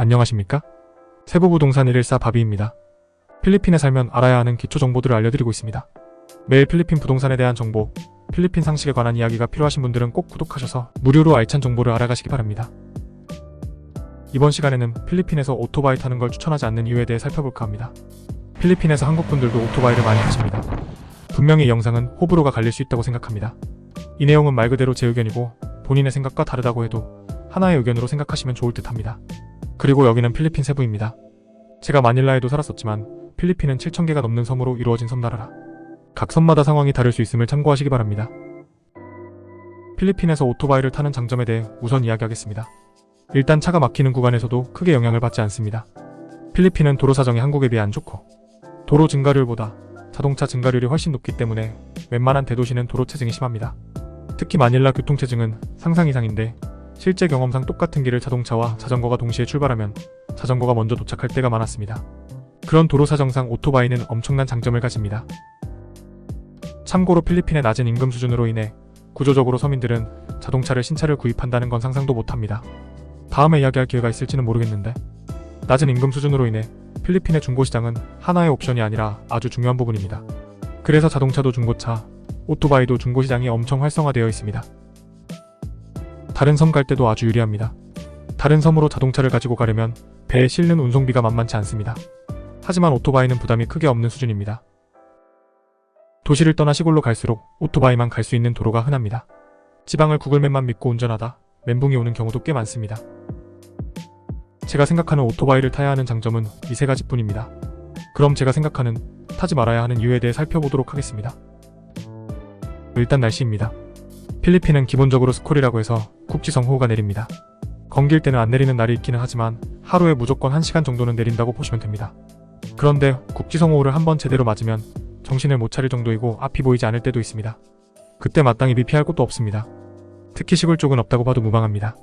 안녕하십니까? 세부부동산 114 바비입니다. 필리핀에 살면 알아야 하는 기초 정보들을 알려드리고 있습니다. 매일 필리핀 부동산에 대한 정보, 필리핀 상식에 관한 이야기가 필요하신 분들은 꼭 구독하셔서 무료로 알찬 정보를 알아가시기 바랍니다. 이번 시간에는 필리핀에서 오토바이 타는 걸 추천하지 않는 이유에 대해 살펴볼까 합니다. 필리핀에서 한국분들도 오토바이를 많이 타십니다. 분명히 이 영상은 호불호가 갈릴 수 있다고 생각합니다. 이 내용은 말 그대로 제 의견이고 본인의 생각과 다르다고 해도 하나의 의견으로 생각하시면 좋을 듯 합니다. 그리고 여기는 필리핀 세부입니다. 제가 마닐라에도 살았었지만 필리핀은 7,000개가 넘는 섬으로 이루어진 섬나라라 각 섬마다 상황이 다를 수 있음을 참고하시기 바랍니다. 필리핀에서 오토바이를 타는 장점에 대해 우선 이야기하겠습니다. 일단 차가 막히는 구간에서도 크게 영향을 받지 않습니다. 필리핀은 도로 사정이 한국에 비해 안 좋고 도로 증가율보다 자동차 증가율이 훨씬 높기 때문에 웬만한 대도시는 도로 체증이 심합니다. 특히 마닐라 교통체증은 상상 이상인데 실제 경험상 똑같은 길을 자동차와 자전거가 동시에 출발하면 자전거가 먼저 도착할 때가 많았습니다. 그런 도로 사정상 오토바이는 엄청난 장점을 가집니다. 참고로 필리핀의 낮은 임금 수준으로 인해 구조적으로 서민들은 자동차를 신차를 구입한다는 건 상상도 못합니다. 다음에 이야기할 기회가 있을지는 모르겠는데 낮은 임금 수준으로 인해 필리핀의 중고시장은 하나의 옵션이 아니라 아주 중요한 부분입니다. 그래서 자동차도 중고차, 오토바이도 중고시장이 엄청 활성화되어 있습니다. 다른 섬 갈 때도 아주 유리합니다. 다른 섬으로 자동차를 가지고 가려면 배에 실는 운송비가 만만치 않습니다. 하지만 오토바이는 부담이 크게 없는 수준입니다. 도시를 떠나 시골로 갈수록 오토바이만 갈 수 있는 도로가 흔합니다. 지방을 구글맵만 믿고 운전하다 멘붕이 오는 경우도 꽤 많습니다. 제가 생각하는 오토바이를 타야 하는 장점은 이 세 가지뿐입니다. 그럼 제가 생각하는 타지 말아야 하는 이유에 대해 살펴보도록 하겠습니다. 일단 날씨입니다. 필리핀은 기본적으로 스콜이라고 해서 국지성 호우가 내립니다. 건길 때는 안 내리는 날이 있기는 하지만 하루에 무조건 1시간 정도는 내린다고 보시면 됩니다. 그런데 국지성 호우를 한번 제대로 맞으면 정신을 못 차릴 정도이고 앞이 보이지 않을 때도 있습니다. 그때 마땅히 피할 곳도 없습니다. 특히 시골 쪽은 없다고 봐도 무방합니다.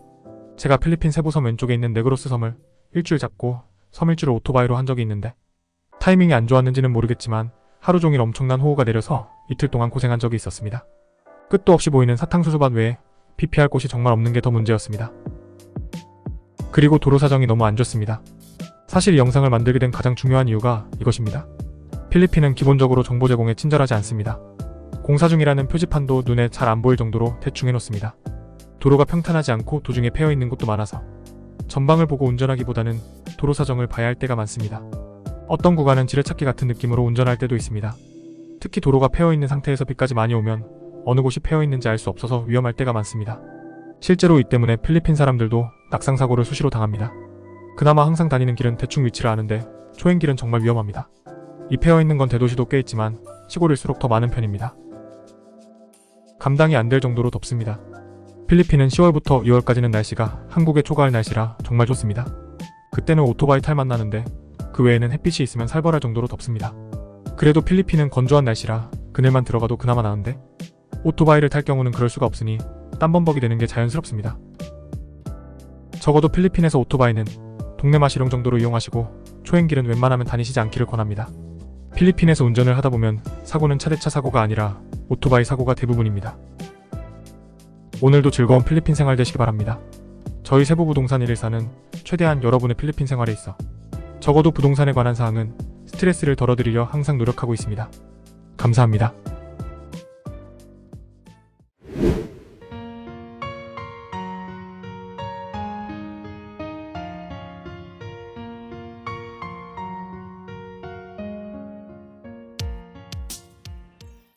제가 필리핀 세부섬 왼쪽에 있는 네그로스 섬을 일주일 잡고 섬 일주를 오토바이로 한 적이 있는데 타이밍이 안 좋았는지는 모르겠지만 하루 종일 엄청난 호우가 내려서 이틀 동안 고생한 적이 있었습니다. 끝도 없이 보이는 사탕수수밭 외에 피할 곳이 정말 없는 게 더 문제였습니다. 그리고 도로 사정이 너무 안 좋습니다. 사실 이 영상을 만들게 된 가장 중요한 이유가 이것입니다. 필리핀은 기본적으로 정보 제공에 친절하지 않습니다. 공사 중이라는 표지판도 눈에 잘 안 보일 정도로 대충 해놓습니다. 도로가 평탄하지 않고 도중에 패여 있는 곳도 많아서 전방을 보고 운전하기보다는 도로 사정을 봐야 할 때가 많습니다. 어떤 구간은 지뢰찾기 같은 느낌으로 운전할 때도 있습니다. 특히 도로가 패여 있는 상태에서 비까지 많이 오면 어느 곳이 패여 있는지 알 수 없어서 위험할 때가 많습니다. 실제로 이 때문에 필리핀 사람들도 낙상사고를 수시로 당합니다. 그나마 항상 다니는 길은 대충 위치를 아는데 초행길은 정말 위험합니다. 이 패여 있는 건 대도시도 꽤 있지만 시골일수록 더 많은 편입니다. 감당이 안 될 정도로 덥습니다. 필리핀은 10월부터 2월까지는 날씨가 한국의 초가을 날씨라 정말 좋습니다. 그때는 오토바이 탈 맛 나는데 그 외에는 햇빛이 있으면 살벌할 정도로 덥습니다. 그래도 필리핀은 건조한 날씨라 그늘만 들어가도 그나마 나은데 오토바이를 탈 경우는 그럴 수가 없으니 땀범벅이 되는 게 자연스럽습니다. 적어도 필리핀에서 오토바이는 동네 마시롱 정도로 이용하시고 초행길은 웬만하면 다니시지 않기를 권합니다. 필리핀에서 운전을 하다 보면 사고는 차대차 사고가 아니라 오토바이 사고가 대부분입니다. 오늘도 즐거운 필리핀 생활 되시기 바랍니다. 저희 세부부동산 114는 최대한 여러분의 필리핀 생활에 있어 적어도 부동산에 관한 사항은 스트레스를 덜어드리려 항상 노력하고 있습니다. 감사합니다.